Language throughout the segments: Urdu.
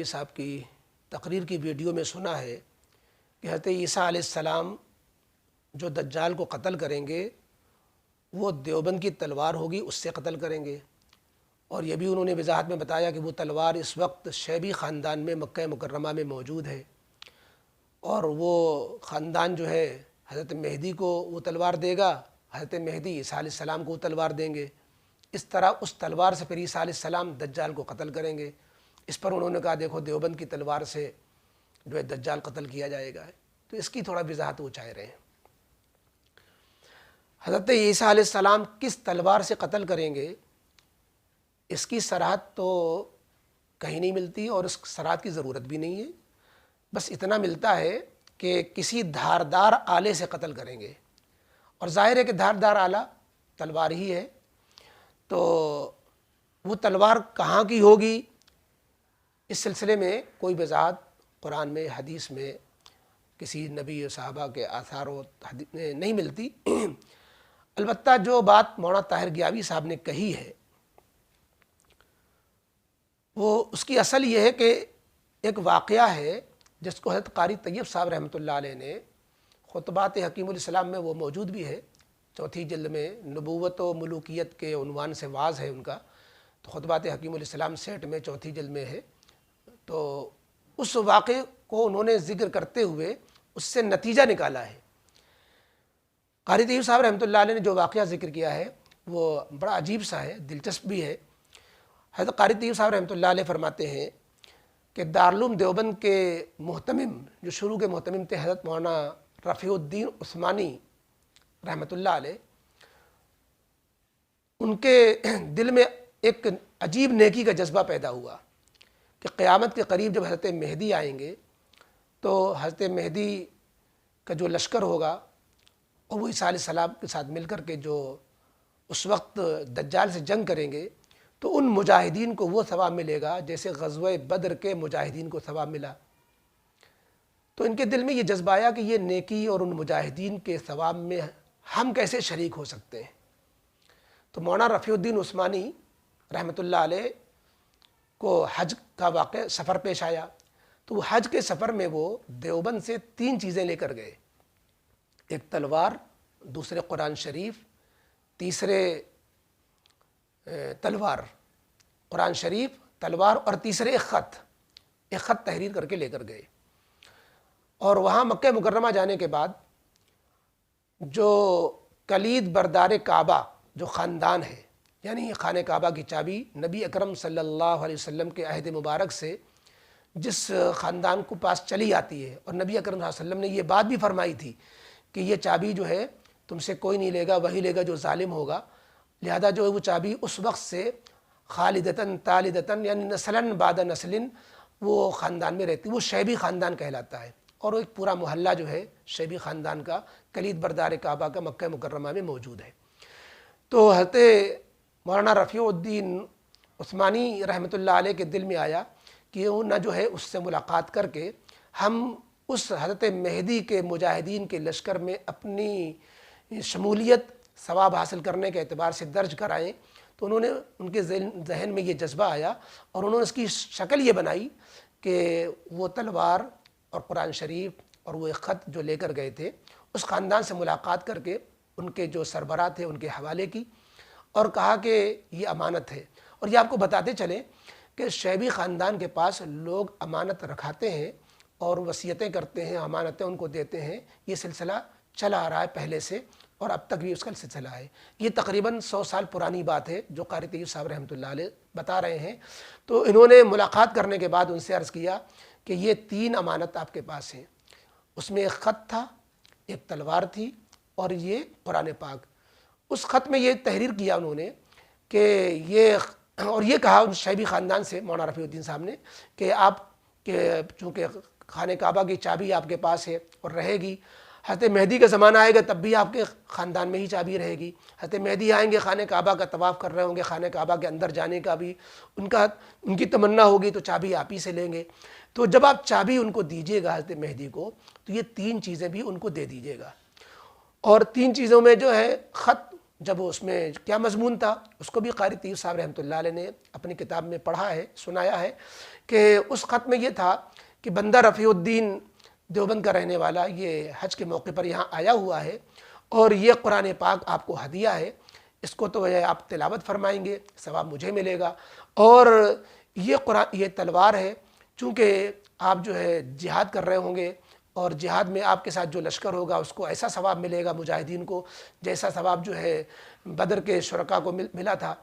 گیاوی صاحب کی تقریر کی ویڈیو میں سنا ہے کہ حضرت عیسیٰ علیہ السلام جو دجال کو قتل کریں گے وہ دیوبند کی تلوار ہوگی، اس سے قتل کریں گے۔ اور یہ بھی انہوں نے وضاحت میں بتایا کہ وہ تلوار اس وقت شیبی خاندان میں مکہ مکرمہ میں موجود ہے، اور وہ خاندان جو ہے حضرت مہدی کو وہ تلوار دے گا، حضرت مہدی عیسیٰ علیہ السلام کو وہ تلوار دیں گے۔ اس طرح اس تلوار سے پھر عیسیٰ علیہ السلام دجال کو قتل کریں گے۔ اس پر انہوں نے کہا دیکھو دیوبند کی تلوار سے جو ہے دجال قتل کیا جائے گا، تو اس کی تھوڑا وضاحت وہ چاہ رہے ہیں۔ حضرت عیسیٰ علیہ السلام کس تلوار سے قتل کریں گے اس کی صراحت تو کہیں نہیں ملتی، اور اس صراحت کی ضرورت بھی نہیں ہے۔ بس اتنا ملتا ہے کہ کسی دھاردار آلے سے قتل کریں گے، اور ظاہر ہے کہ دھاردار آلہ تلوار ہی ہے، تو وہ تلوار کہاں کی ہوگی اس سلسلے میں کوئی وضاحت قرآن میں حدیث میں کسی نبی و صحابہ کے آثار و نہیں ملتی۔ البتہ جو بات مولانا طاہر گیاوی صاحب نے کہی ہے وہ اس کی اصل یہ ہے کہ ایک واقعہ ہے جس کو حضرت قاری طیب صاحب رحمۃ اللہ علیہ نے خطبات حکیم الاسلام میں وہ موجود بھی ہے، چوتھی جلد میں نبوت و ملوکیت کے عنوان سے واز ہے ان کا، تو خطبات حکیم الاسلام سیٹ میں چوتھی جلد میں ہے۔ تو اس واقعے کو انہوں نے ذکر کرتے ہوئے اس سے نتیجہ نکالا ہے۔ قاری طیب صاحب رحمۃ اللہ علیہ نے جو واقعہ ذکر کیا ہے وہ بڑا عجیب سا ہے، دلچسپ بھی ہے۔ حضرت قاری طیب صاحب رحمۃ اللہ علیہ فرماتے ہیں کہ دارالعلوم دیوبند کے محتمم جو شروع کے محتمم تھے حضرت مولانا رفیع الدین عثمانی رحمۃ اللہ علیہ، ان کے دل میں ایک عجیب نیکی کا جذبہ پیدا ہوا کہ قیامت کے قریب جب حضرت مہدی آئیں گے تو حضرت مہدی کا جو لشکر ہوگا اور وہ عیسیٰ علیہ السلام کے ساتھ مل کر کے جو اس وقت دجال سے جنگ کریں گے تو ان مجاہدین کو وہ ثواب ملے گا جیسے غزوہ بدر کے مجاہدین کو ثواب ملا۔ تو ان کے دل میں یہ جذبہ آیا کہ یہ نیکی اور ان مجاہدین کے ثواب میں ہم کیسے شریک ہو سکتے ہیں۔ تو مولانا رفیع الدین عثمانی رحمۃ اللہ علیہ کو حج کا واقعہ سفر پیش آیا، تو وہ حج کے سفر میں وہ دیوبند سے 3 چیزیں لے کر گئے، ایک تلوار، دوسرے قرآن شریف، تیسرے تلوار، قرآن شریف، تلوار، اور تیسرے ایک خط تحریر کر کے لے کر گئے۔ اور وہاں مکہ مکرمہ جانے کے بعد جو کلید بردار کعبہ جو خاندان ہے، یعنی خانہ کعبہ کی چابی نبی اکرم صلی اللہ علیہ وسلم کے عہد مبارک سے جس خاندان کو پاس چلی آتی ہے، اور نبی اکرم صلی اللہ علیہ وسلم نے یہ بات بھی فرمائی تھی کہ یہ چابی جو ہے تم سے کوئی نہیں لے گا، وہی لے گا جو ظالم ہوگا، لہذا جو ہے وہ چابی اس وقت سے خالدتاً تالدتاً یعنی نسلاً بعد نسلن وہ خاندان میں رہتی، وہ شیبی خاندان کہلاتا ہے، اور ایک پورا محلہ جو ہے شیبی خاندان کا کلید بردار کعبہ کا مکہ مکرمہ میں موجود ہے۔ تو حضرت مولانا رفیع الدین عثمانی رحمۃ اللہ علیہ کے دل میں آیا کہ وہ نہ جو ہے اس سے ملاقات کر کے ہم اس حضرت مہدی کے مجاہدین کے لشکر میں اپنی شمولیت ثواب حاصل کرنے کے اعتبار سے درج کرائیں۔ تو انہوں نے ان کے ذہن میں یہ جذبہ آیا، اور انہوں نے اس کی شکل یہ بنائی کہ وہ تلوار اور قرآن شریف اور وہ ایک خط جو لے کر گئے تھے اس خاندان سے ملاقات کر کے ان کے جو سربراہ تھے ان کے حوالے کی، اور کہا کہ یہ امانت ہے۔ اور یہ آپ کو بتاتے چلیں کہ شیبی خاندان کے پاس لوگ امانت رکھاتے ہیں اور وصیتیں کرتے ہیں، امانتیں ان کو دیتے ہیں، یہ سلسلہ چلا آ رہا ہے پہلے سے، اور اب تک بھی اس کا سلسلہ ہے۔ یہ تقریباً 100 سال پرانی بات ہے جو قاری طیب صاحب رحمۃ اللہ علیہ بتا رہے ہیں۔ تو انہوں نے ملاقات کرنے کے بعد ان سے عرض کیا کہ یہ 3 امانت آپ کے پاس ہیں، اس میں ایک خط تھا، ایک تلوار تھی، اور یہ قرآن پاک۔ اس خط میں یہ تحریر کیا انہوں نے کہ اور یہ کہا ان شیبی خاندان سے مولانا رفیع الدین صاحب نے کہ آپ کے چونکہ خانہ کعبہ کی چابی آپ کے پاس ہے اور رہے گی، حضرت مہدی کا زمانہ آئے گا تب بھی آپ کے خاندان میں ہی چابی رہے گی، حضرت مہدی آئیں گے خانہ کعبہ کا طواف کر رہے ہوں گے، خانہ کعبہ کے اندر جانے کا بھی ان کی تمنا ہوگی تو چابی آپ ہی سے لیں گے۔ تو جب آپ چابی ان کو دیجیے گا حضرت مہدی کو تو یہ 3 چیزیں بھی ان کو دے دیجیے گا، اور 3 چیزوں میں جو ہے خط جب اس میں کیا مضمون تھا اس کو بھی قاری طیب صاحب رحمۃ اللہ علیہ نے اپنی کتاب میں پڑھا ہے، سنایا ہے کہ اس خط میں یہ تھا کہ بندہ رفیع الدین دیوبند کا رہنے والا یہ حج کے موقع پر یہاں آیا ہوا ہے اور یہ قرآن پاک آپ کو ہدیہ ہے، اس کو تو آپ تلاوت فرمائیں گے، ثواب مجھے ملے گا، اور یہ تلوار ہے، چونکہ آپ جو ہے جہاد کر رہے ہوں گے اور جہاد میں آپ کے ساتھ جو لشکر ہوگا اس کو ایسا ثواب ملے گا مجاہدین کو جیسا ثواب جو ہے بدر کے شرکاء کو ملا تھا،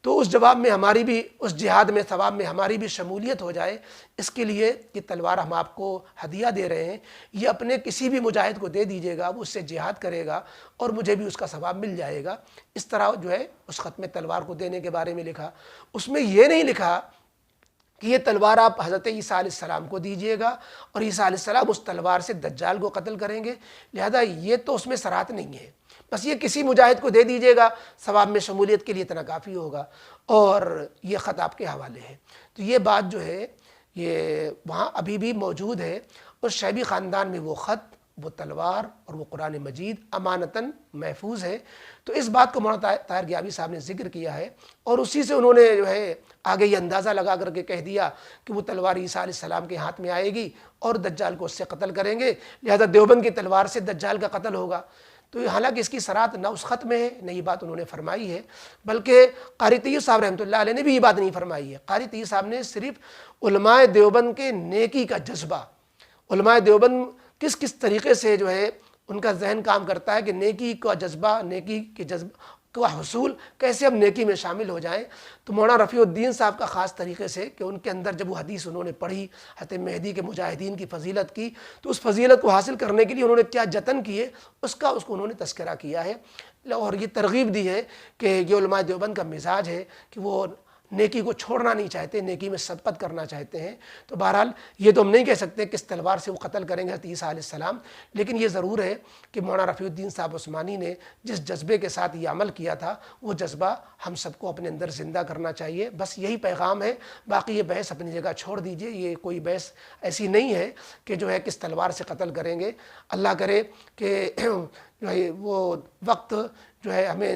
تو اس جواب میں ہماری بھی اس جہاد میں ثواب میں ہماری بھی شمولیت ہو جائے، اس کے لیے یہ تلوار ہم آپ کو ہدیہ دے رہے ہیں، یہ اپنے کسی بھی مجاہد کو دے دیجیے گا، وہ اس سے جہاد کرے گا اور مجھے بھی اس کا ثواب مل جائے گا۔ اس طرح جو ہے اس خط میں تلوار کو دینے کے بارے میں لکھا۔ اس میں یہ نہیں لکھا کہ یہ تلوار آپ حضرت عیسیٰ علیہ السلام کو دیجیے گا اور عیسیٰ علیہ السلام اس تلوار سے دجال کو قتل کریں گے، لہذا یہ تو اس میں صراحت نہیں ہے، بس یہ کسی مجاہد کو دے دیجیے گا، ثواب میں شمولیت کے لیے اتنا کافی ہوگا، اور یہ خط آپ کے حوالے ہے۔ تو یہ بات جو ہے یہ وہاں ابھی بھی موجود ہے، اور شیبی خاندان میں وہ خط، وہ تلوار اور وہ قرآن مجید امانتاً محفوظ ہے۔ تو اس بات کو مولانا طاہر گیابی صاحب نے ذکر کیا ہے، اور اسی سے انہوں نے جو ہے آگے یہ اندازہ لگا کر کے کہہ دیا کہ وہ تلوار عیسیٰ علیہ السلام کے ہاتھ میں آئے گی اور دجال کو اس سے قتل کریں گے، لہذا دیوبند کی تلوار سے دجال کا قتل ہوگا۔ تو حالانکہ اس کی صراحت نہ اس خط میں ہے، نہ یہ بات انہوں نے فرمائی ہے، بلکہ قاری طیب صاحب رحمۃ اللہ علیہ نے بھی یہ بات نہیں فرمائی ہے۔ قاری طیب صاحب نے صرف علماء دیوبند کے نیکی کا جذبہ، علماء دیوبند کس طریقے سے جو ہے ان کا ذہن کام کرتا ہے کہ نیکی کا جذبہ، نیکی کے جذبہ کا حصول کیسے ہم نیکی میں شامل ہو جائیں، تو مولانا رفیع الدین صاحب کا خاص طریقے سے کہ ان کے اندر جب وہ حدیث انہوں نے پڑھی حضرت مہدی کے مجاہدین کی فضیلت کی، تو اس فضیلت کو حاصل کرنے کے لیے انہوں نے کیا جتن کیے اس کو انہوں نے تذکرہ کیا ہے، اور یہ ترغیب دی ہے کہ یہ علماء دیوبند کا مزاج ہے کہ وہ نیکی کو چھوڑنا نہیں چاہتے، نیکی میں سبقت کرنا چاہتے ہیں۔ تو بہرحال یہ تو ہم نہیں کہہ سکتے کس تلوار سے وہ قتل کریں گے حضرت عیسیٰ علیہ السلام، لیکن یہ ضرور ہے کہ مولانا رفیع الدین صاحب عثمانی نے جس جذبے کے ساتھ یہ عمل کیا تھا وہ جذبہ ہم سب کو اپنے اندر زندہ کرنا چاہیے۔ بس یہی پیغام ہے، باقی یہ بحث اپنی جگہ چھوڑ دیجئے، یہ کوئی بحث ایسی نہیں ہے کہ جو ہے کس تلوار سے قتل کریں گے۔ اللہ کرے کہ جو ہے وہ وقت جو ہے ہمیں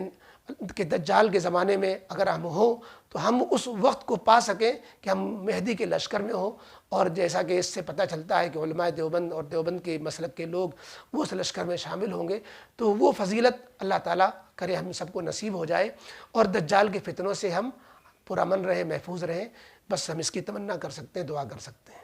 کہ دجال کے زمانے میں اگر ہم ہوں تو ہم اس وقت کو پا سکیں کہ ہم مہدی کے لشکر میں ہوں، اور جیسا کہ اس سے پتہ چلتا ہے کہ علماء دیوبند اور دیوبند کے مسلک کے لوگ وہ اس لشکر میں شامل ہوں گے، تو وہ فضیلت اللہ تعالیٰ کرے ہم سب کو نصیب ہو جائے، اور دجال کے فتنوں سے ہم پرامن رہیں، محفوظ رہیں۔ بس ہم اس کی تمنا کر سکتے ہیں، دعا کر سکتے ہیں۔